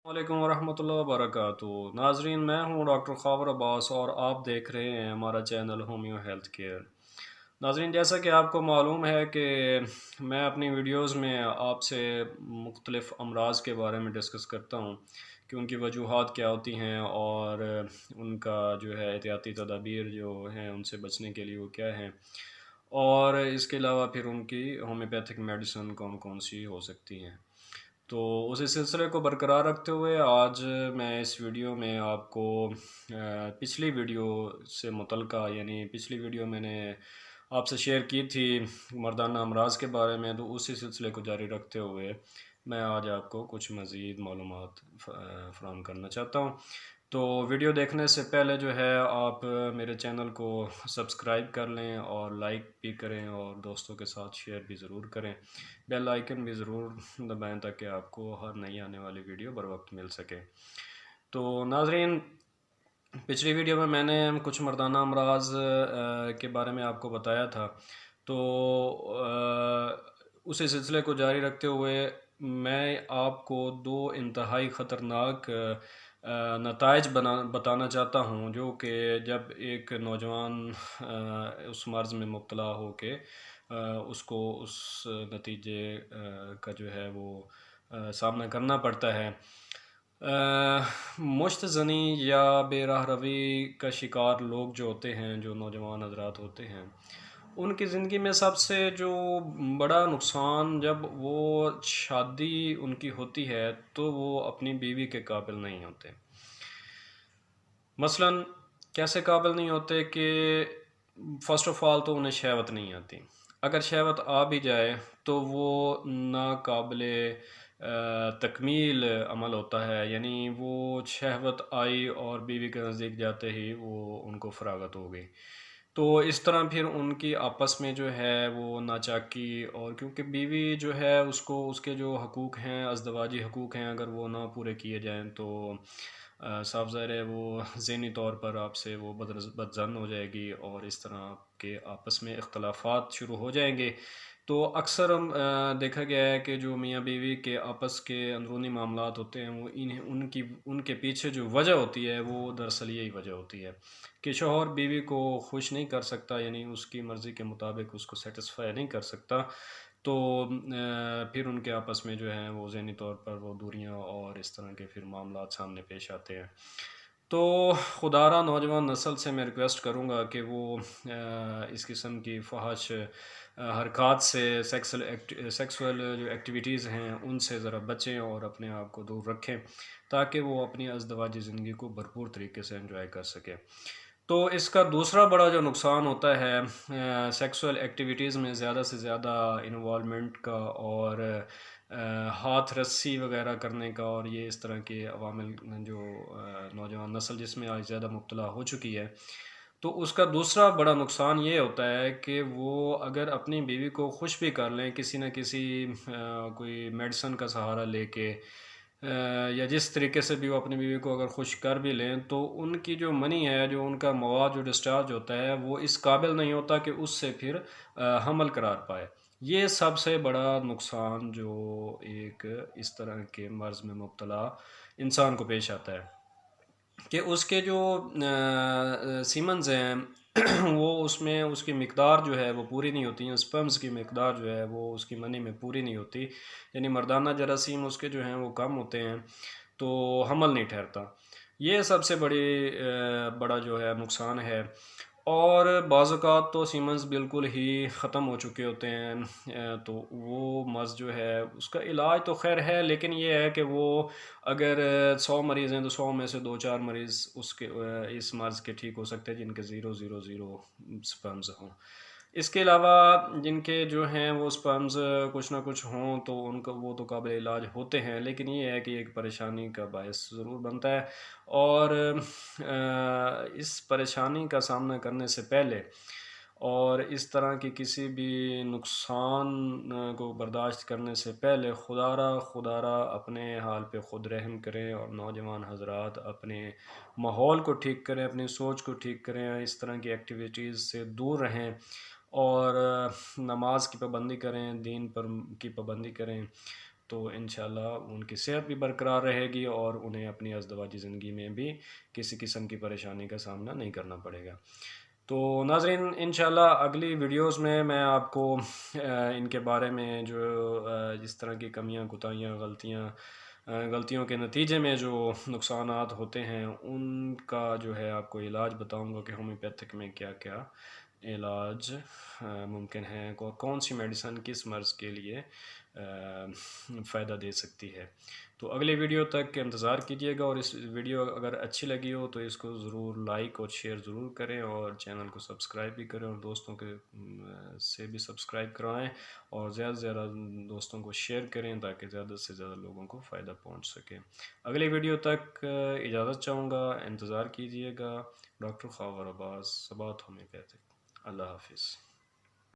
वालेकुम वरहमतुल्लाहि वबरकातुहू। नाजरीन, मैं हूं डॉक्टर ख़ावर अब्बास और आप देख रहे हैं हमारा चैनल होमियो हेल्थ केयर। नाजरीन, जैसा कि आपको मालूम है कि मैं अपनी वीडियोस में आपसे मुख्तलिफ़ अमराज़ के बारे में डिस्कस करता हूं कि उनकी वजूहात क्या होती हैं और उनका जो है एहतियाती तदाबीर जो हैं उनसे बचने के लिए वो क्या हैं, और इसके अलावा फिर उनकी होम्योपैथिक मेडिसिन कौन कौन सी हो सकती हैं। तो उसी सिलसिले को बरकरार रखते हुए आज मैं इस वीडियो में आपको पिछली वीडियो से मुतल्लिका, यानी पिछली वीडियो मैंने आपसे शेयर की थी मर्दाना अमराज के बारे में, तो उसी सिलसिले को जारी रखते हुए मैं आज आपको कुछ मज़ीद मालूमात फ़राहम करना चाहता हूँ। तो वीडियो देखने से पहले जो है आप मेरे चैनल को सब्सक्राइब कर लें और लाइक भी करें और दोस्तों के साथ शेयर भी ज़रूर करें। बेल आइकन भी ज़रूर दबाएं ताकि आपको हर नई आने वाली वीडियो बर वक्त मिल सके। तो नाजरीन, पिछली वीडियो में मैंने कुछ मर्दाना अमराज के बारे में आपको बताया था। तो उसी सिलसिले को जारी रखते हुए मैं आपको दो इंतहाई ख़तरनाक नताइज बताना चाहता हूँ, जो कि जब एक नौजवान उस मर्ज़ में मुब्तला हो के उसको उस नतीजे का जो है वो सामना करना पड़ता है। मुश्त ज़नी या बेराह रवी का शिकार लोग जो होते हैं, जो नौजवान हजरात होते हैं, उनकी ज़िंदगी में सबसे जो बड़ा नुकसान जब वो शादी उनकी होती है तो वो अपनी बीवी के काबिल नहीं होते। मसलन कैसे काबिल नहीं होते कि फ़र्स्ट ऑफ़ ऑल तो उन्हें शहवत नहीं आती। अगर शहवत आ भी जाए तो वो नाकाबिले तकमील अमल होता है, यानी वो शहवत आई और बीवी के नज़दीक जाते ही वो उनको फ़रागत हो गई। तो इस तरह फिर उनकी आपस में जो है वो नाचाकी, और क्योंकि बीवी जो है उसको उसके जो हकूक़ हैं, अज़दवाजी हकूक़ हैं, अगर वो ना पूरे किए जाएँ तो साफ ज़ाहिर है वो ज़हनी तौर पर आपसे वो बदज़न हो जाएगी और इस तरह के आपस में इख्तलाफात शुरू हो जाएंगे। तो अक्सर देखा गया है कि जो मियाँ बीवी के आपस के अंदरूनी मामलात होते हैं वो इन्हें उनकी उनके पीछे जो वजह होती है वो दरअसल यही वजह होती है कि शौहर बीवी को खुश नहीं कर सकता, यानी उसकी मर्ज़ी के मुताबिक उसको सेटिस्फाई नहीं कर सकता। तो फिर उनके आपस में जो है वो ज़हनी तौर पर वो दूरियां और इस तरह के फिर मामलात सामने पेश आते हैं। तो खुदारा नौजवान नस्ल से मैं रिक्वेस्ट करूँगा कि वो इस किस्म की फ़हाश हरकत से, सेक्सुअल जो एक्टिविटीज़ हैं उनसे ज़रा बचें और अपने आप को दूर रखें, ताकि वो अपनी अज़दवाजी ज़िंदगी को भरपूर तरीके से एंजॉय कर सकें। तो इसका दूसरा बड़ा जो नुकसान होता है सेक्सुअल एक्टिविटीज़ में ज़्यादा से ज़्यादा इन्वॉल्वमेंट का और हाथ रस्सी वगैरह करने का, और ये इस तरह के अवामिल जो नौजवान नस्ल जिसमें आज ज़्यादा मुब्तला हो चुकी है, तो उसका दूसरा बड़ा नुकसान ये होता है कि वो अगर अपनी बीवी को खुश भी कर लें किसी न किसी कोई मेडिसिन का सहारा लेके, या जिस तरीके से भी वो अपनी बीवी को अगर खुश कर भी लें, तो उनकी जो मनी है, जो उनका मवाद जो डिस्चार्ज होता है, वो इस काबिल नहीं होता कि उससे फिर हमल करार पाए। ये सबसे बड़ा नुकसान जो एक इस तरह के मर्ज़ में मुब्तला इंसान को पेश आता है कि उसके जो सीमन्स हैं वो उसमें उसकी मिकदार जो है वो पूरी नहीं होती है, स्पर्म्स की मिकदार जो है वो उसकी मनी में पूरी नहीं होती, यानी मर्दाना जरासीम उसके जो हैं वो कम होते हैं, तो हमल नहीं ठहरता। ये सबसे बड़ा जो है नुकसान है। और बाज़ औक़ात तो सीमन्स बिल्कुल ही ख़त्म हो चुके होते हैं, तो वो मर्ज़ जो है उसका इलाज तो खैर है, लेकिन ये है कि वो अगर 100 मरीज़ हैं तो 100 में से 2-4 मरीज़ उसके इस मर्ज़ के ठीक हो सकते हैं जिनके 000 स्पर्म्स हों। इसके अलावा जिनके जो हैं वो स्पर्म्स कुछ ना कुछ हों तो उनका वो तो काबिल इलाज होते हैं, लेकिन ये है कि एक परेशानी का बायस ज़रूर बनता है। और इस परेशानी का सामना करने से पहले और इस तरह की किसी भी नुकसान को बर्दाश्त करने से पहले खुदारा अपने हाल पे ख़ुद रहम करें और नौजवान हजरात अपने माहौल को ठीक करें, अपनी सोच को ठीक करें, इस तरह की एक्टिविटीज़ से दूर रहें और नमाज की पाबंदी करें, दीन पर की पाबंदी करें। تو انشاءاللہ ان کی صحت بھی برقرار رہے گی اور انہیں اپنی ازدواجی زندگی میں بھی کسی قسم کی پریشانی کا سامنا نہیں کرنا پڑے گا۔ تو ناظرین انشاءاللہ اگلی ویڈیوز میں آپ کو ان کے بارے میں جو اس طرح کی کمیاں کوتاہیاں غلطیوں کے نتیجے میں جو نقصانات ہوتے ہیں ان کا جو ہے آپ کو علاج بتاؤں گا کہ ہومیوپیتھک میں کیا کیا علاج ممکن ہے، کون سی میڈیسن کس مرض کے لیے فائدہ دے سکتی ہے۔ تو اگلے ویڈیو تک انتظار کیجیے گا، اور اس ویڈیو اگر اچھی لگی ہو تو اس کو ضرور لائک اور شیئر ضرور کریں، اور چینل کو سبسکرائب بھی کریں، اور دوستوں کے سے بھی سبسکرائب کروائیں، اور زیادہ سے زیادہ دوستوں کو شیئر کریں تاکہ زیادہ سے زیادہ لوگوں کو فائدہ پہنچ سکے۔ اگلی ویڈیو تک اجازت چاہوں گا، انتظار کیجیے گا۔ ڈاکٹر خاور عباس، ثبات ہومیوپیتھک۔ اللہ حافظ۔